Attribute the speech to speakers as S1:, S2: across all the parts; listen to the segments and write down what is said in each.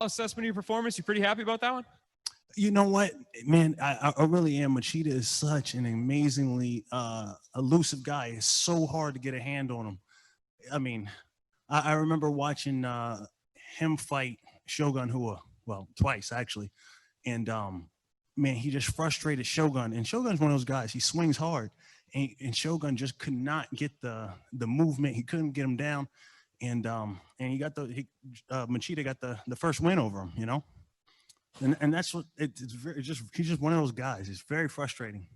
S1: assessment of your performance? You pretty happy about that one?
S2: You know what, man? I really am. Machida is such an amazingly elusive guy. It's so hard to get a hand on him. I mean, I remember watching him fight Shogun Hua, well, twice actually, and man, he just frustrated Shogun. And Shogun's one of those guys. He swings hard, and Shogun just could not get the movement. He couldn't get him down, and he got Machida got the first win over him. You know. And that's what it's just he's just one of those guys. It's very frustrating.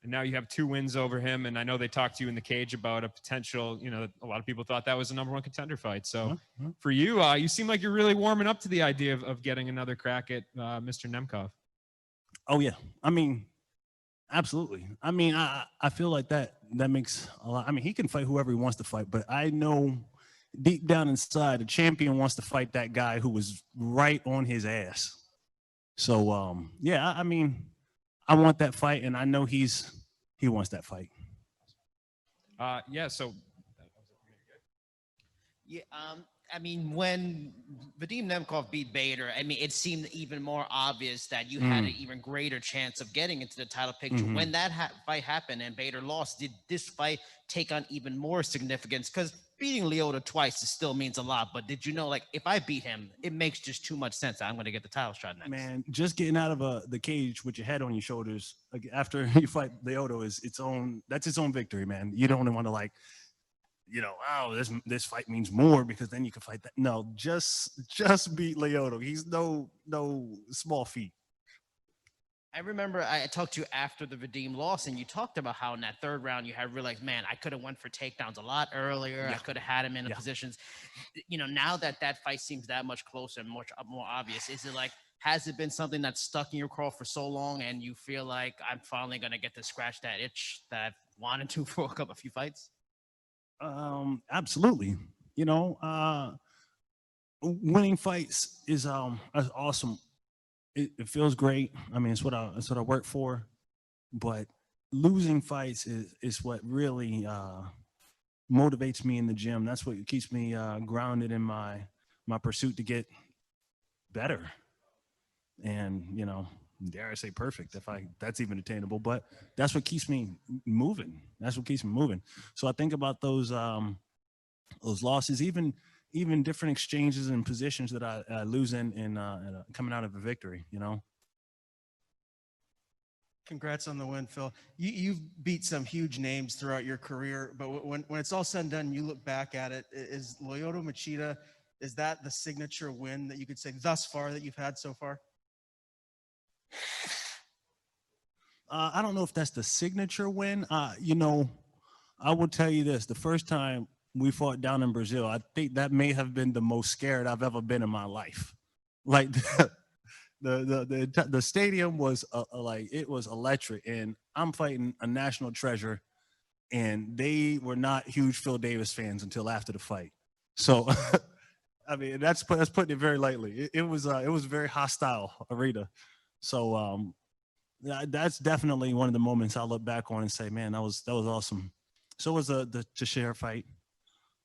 S1: And now you have 2 wins over him, and I know they talked to you in the cage about a potential, a lot of people thought that was a #1 contender fight. So for you, you seem like you're really warming up to the idea of getting another crack at Mr. Nemkov.
S2: Oh yeah. I mean, absolutely. I mean, I feel like that makes a lot. I mean, he can fight whoever he wants to fight, but I know deep down inside, the champion wants to fight that guy who was right on his ass. So, yeah, I mean, I want that fight, and I know he wants that fight.
S1: Yeah. So.
S3: Yeah. I mean, when Vadim Nemkov beat Bader, I mean, it seemed even more obvious that you had an even greater chance of getting into the title picture. When that fight happened and Bader lost, did this fight take on even more significance? Because beating Lyto twice still means a lot, but did you know, like, if I beat him, it makes just too much sense. I'm going to get the title shot next.
S2: Man, just getting out of the cage with your head on your shoulders after you fight Lyto is that's its own victory, man. You don't want to oh, this fight means more because then you can fight that. No, just beat Lyto. He's no small feat.
S3: I remember I talked to you after the Vadim loss, and you talked about how in that 3rd round you had realized, man, I could have went for takedowns a lot earlier. Yeah. I could have had him in the positions. Now that fight seems that much closer and much more obvious, is it like, has it been something that's stuck in your craw for so long and you feel like I'm finally going to get to scratch that itch that I've wanted to for a few fights?
S2: Absolutely. Winning fights is awesome. It feels great. I mean, it's what I work for. But losing fights is what really motivates me in the gym. That's what keeps me grounded in my pursuit to get better. And dare I say perfect, that's even attainable. But that's what keeps me moving. So I think about those losses, even different exchanges and positions that I lose in coming out of a victory.
S4: Congrats on the win, Phil. You've beat some huge names throughout your career, but when it's all said and done, you look back at it. Is Lyto Machida, is that the signature win that you could say thus far that you've had so far?
S2: I don't know if that's the signature win. I will tell you this: the first time we fought down in Brazil, I think that may have been the most scared I've ever been in my life. Like the stadium was it was electric, and I'm fighting a national treasure, and they were not huge Phil Davis fans until after the fight. So, I mean, that's putting it very lightly. It was a very hostile arena. So that's definitely one of the moments I look back on and say, man, that was awesome. So was the Teixeira fight.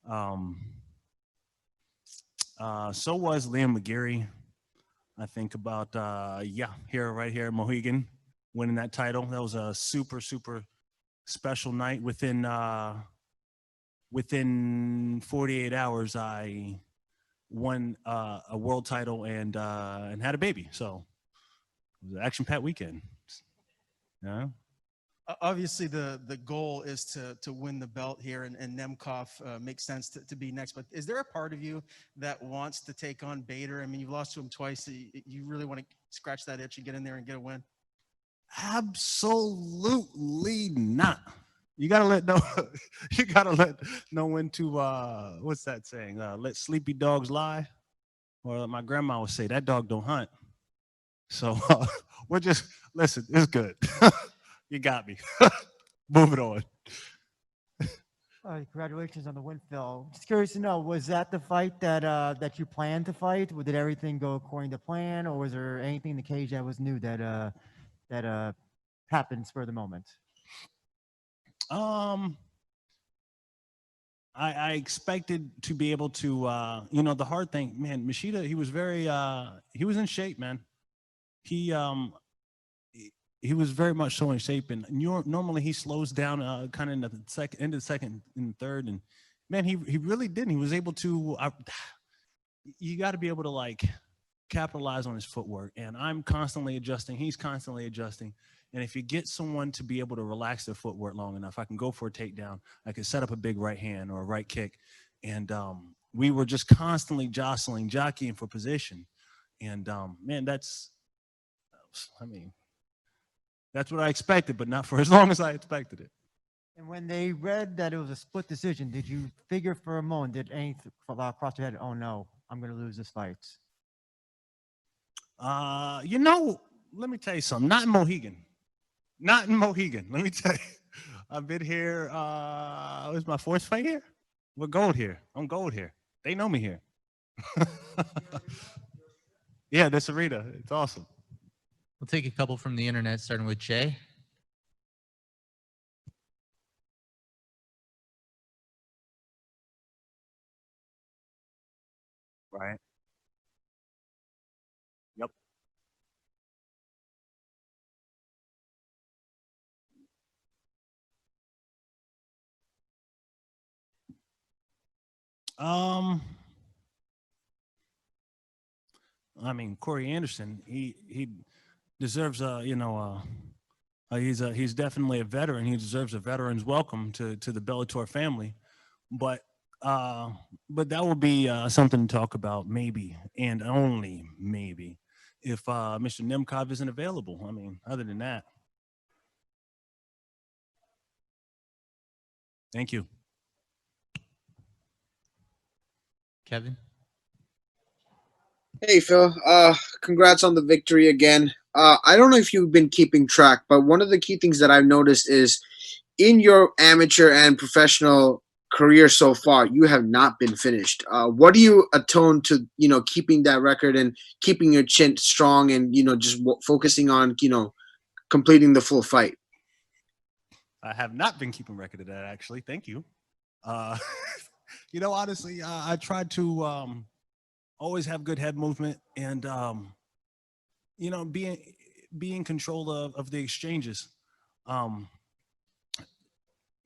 S2: So was Liam McGarry. I think about right here at Mohegan, winning that title. That was a super special night. Within 48 hours, I won a world title and had a baby. So it was an action-packed weekend. Yeah.
S4: Obviously, the goal is to win the belt here, and Nemkov makes sense to be next. But is there a part of you that wants to take on Bader? I mean, you've lost to him twice. You really want to scratch that itch and get in there and get a win?
S2: Absolutely not. You gotta let know when to what's that saying? Let sleepy dogs lie, or my grandma would say that dog don't hunt. So we're just listen. It's good. You got me. Moving on.
S5: Congratulations on the win, Phil. Just curious to know, was that the fight that you planned to fight? Did everything go according to plan, or was there anything in the cage that was new that happened for the moment?
S2: I expected to be able to, the hard thing, man, Machida, he was he was in shape, man. He, um, he was very much so in shape, and normally he slows down kind of in the end of the second and third, and man, he really didn't. He was able to. You got to be able to like capitalize on his footwork, and I'm constantly adjusting. He's constantly adjusting, and if you get someone to be able to relax their footwork long enough, I can go for a takedown. I can set up a big right hand or a right kick, and we were just constantly jockeying for position, and man, I mean. That's what I expected, but not for as long as I expected it.
S5: And when they read that it was a split decision, did you figure for a moment, did anything cross your head? Oh no, I'm going to lose this fight.
S2: Let me tell you something. Not in Mohegan. Not in Mohegan. Let me tell you. I've been here. It was my fourth fight here. We're gold here. I'm gold here. They know me here. Yeah, this arena. It's awesome.
S6: We'll take a couple from the internet, starting with Jay.
S2: Right. Yep. I mean, Corey Anderson, he deserves he's definitely a veteran. He deserves a veteran's welcome to the Bellator family, but that will be something to talk about maybe and only maybe if Mr. Nemkov isn't available. I mean, other than that, thank you,
S6: Kevin.
S7: Hey, Phil. Congrats on the victory again. I don't know if you've been keeping track, but one of the key things that I've noticed is in your amateur and professional career so far, you have not been finished. What do you atone to, keeping that record and keeping your chin strong and, just focusing on, completing the full fight?
S2: I have not been keeping record of that, actually. Thank you. Honestly, I tried to always have good head movement and be in control of the exchanges.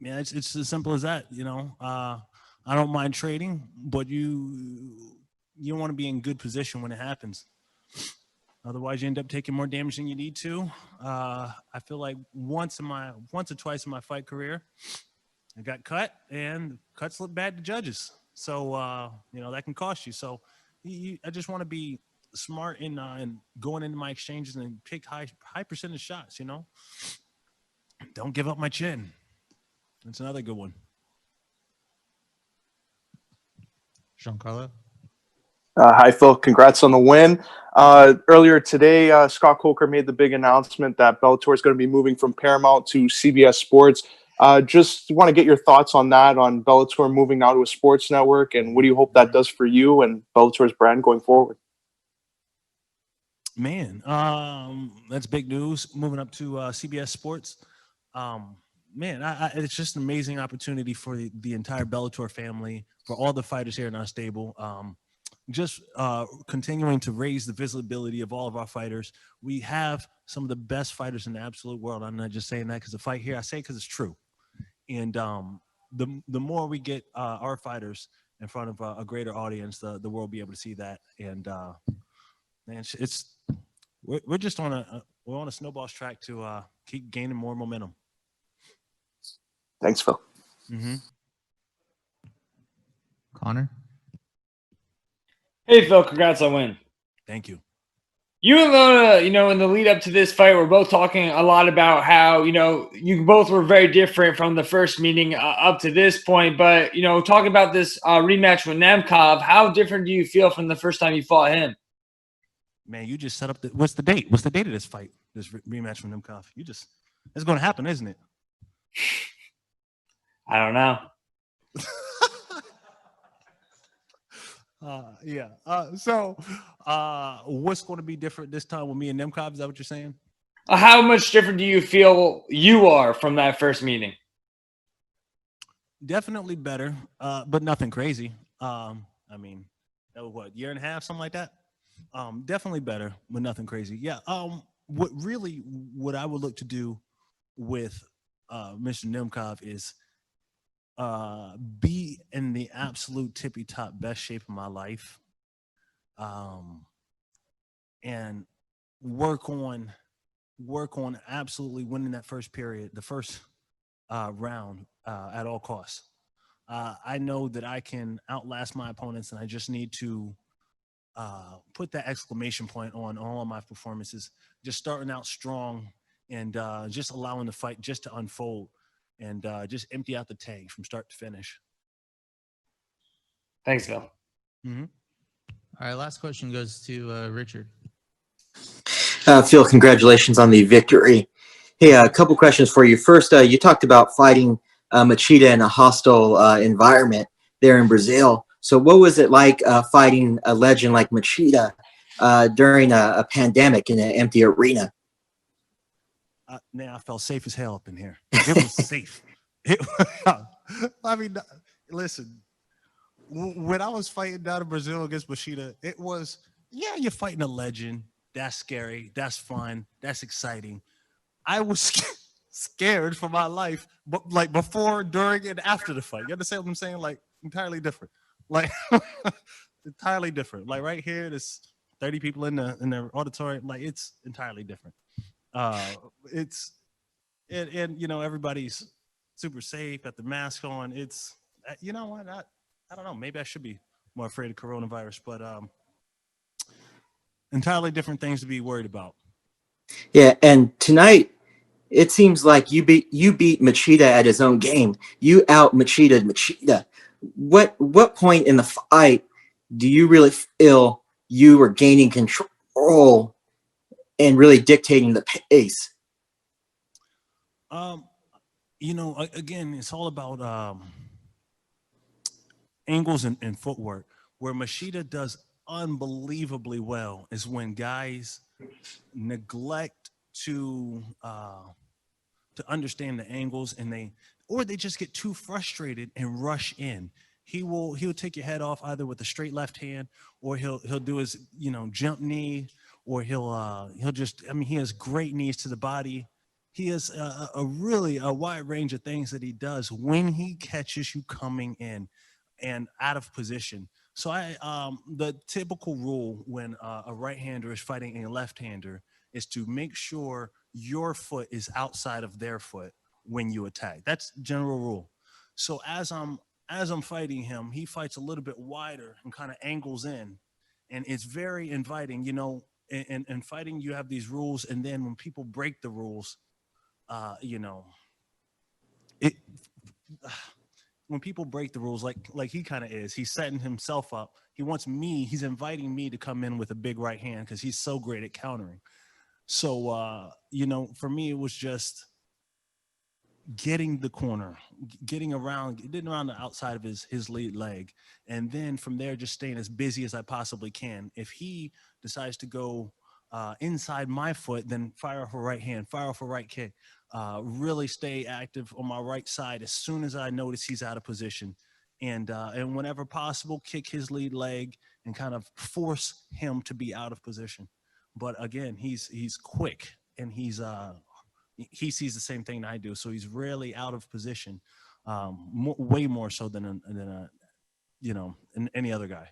S2: It's as simple as that. I don't mind trading, but you want to be in good position when it happens. Otherwise, you end up taking more damage than you need to. I feel like once or twice in my fight career, I got cut, and cuts look bad to judges. So that can cost you. So I just want to be smart in going into my exchanges and pick high percentage shots. Don't give up my chin. That's another good one.
S6: Giancarlo.
S8: Hi, Phil. Congrats on the win. Earlier today, Scott Coker made the big announcement that Bellator is going to be moving from Paramount to CBS Sports. Just want to get your thoughts on that, on Bellator moving now to a sports network, and what do you hope that does for you and Bellator's brand going forward?
S2: Man, that's big news. Moving up to CBS Sports. It's just an amazing opportunity for the entire Bellator family, for all the fighters here in our stable. Just continuing to raise the visibility of all of our fighters. We have some of the best fighters in the absolute world. I'm not just saying that because the fight here, I say it because it's true. And the more we get our fighters in front of a greater audience, the world will be able to see that. And we're just on a snowball's track to keep gaining more momentum.
S8: Thanks, Phil.
S2: Mm-hmm.
S6: Connor.
S9: Hey, Phil, congrats on win.
S2: Thank you.
S9: You and Lona, in the lead up to this fight, we're both talking a lot about how, you both were very different from the first meeting up to this point. But, talking about this rematch with Nemkov, how different do you feel from the first time you fought him?
S2: Man, you just set up what's the date? What's the date of this fight, this rematch with Nemkov? It's going to happen, isn't it?
S9: I don't know.
S2: What's going to be different this time with me and Nemkov? Is that what you're saying?
S9: How much different do you feel you are from that first meeting?
S2: Definitely better, but nothing crazy. I mean, that was what, year and a half, something like that. Definitely better, but nothing crazy. Yeah. What I would look to do with Mr. Nemkov is be in the absolute tippy top best shape of my life, and work on absolutely winning that first period, the first round at all costs. I know that I can outlast my opponents, and I just need to put that exclamation point on all of my performances. Just starting out strong and just allowing the fight just to unfold and just empty out the tank from start to finish.
S9: Thanks, Phil.
S2: Mm-hmm.
S6: All right, last question goes to Richard.
S10: Phil, congratulations on the victory. Hey, a couple questions for you. First, you talked about fighting Machida in a hostile environment there in Brazil. So what was it like fighting a legend like Machida during a pandemic in an empty arena?
S2: I felt safe as hell up in here. It was safe. I mean, listen, when I was fighting down in Brazil against Machida, it was, yeah, you're fighting a legend. That's scary. That's fun. That's exciting. I was scared for my life, but like before, during, and after the fight. You understand what I'm saying? Like entirely different. Like entirely different. Like right here, there's 30 people in the auditorium. Like it's entirely different. And you know, everybody's super safe, got the mask on. It's, you know what? I don't know. Maybe I should be more afraid of coronavirus, but entirely different things to be worried about.
S10: Yeah, and tonight it seems like you beat Machida at his own game. You out Machida. What point in the fight do you really feel you were gaining control and really dictating the pace?
S2: You know, again, it's all about angles and footwork. Where Machida does unbelievably well is when guys neglect to understand the angles, and they just get too frustrated and rush in. He'll take your head off either with a straight left hand, or he'll do his, you know, jump knee, or he'll just, I mean, he has great knees to the body. He has a really wide range of things that he does when he catches you coming in and out of position. So the typical rule when a right-hander is fighting a left-hander is to make sure your foot is outside of their foot when you attack. That's general rule. So as I'm fighting him, he fights a little bit wider and kind of angles in, and it's very inviting. You know, in fighting you have these rules, and then when people break the rules, you know, when people break the rules, like he kind of is, he's setting himself up. He's inviting me to come in with a big right hand because he's so great at countering. So, you know, for me, it was just getting the corner, getting around the outside of his lead leg. And then from there, just staying as busy as I possibly can. If he decides to go inside my foot, then fire off a right hand, fire off a right kick, really stay active on my right side as soon as I notice he's out of position. And whenever possible, kick his lead leg and kind of force him to be out of position. But again, he's quick, and he sees the same thing I do, so he's really out of position, way more so than any other guy.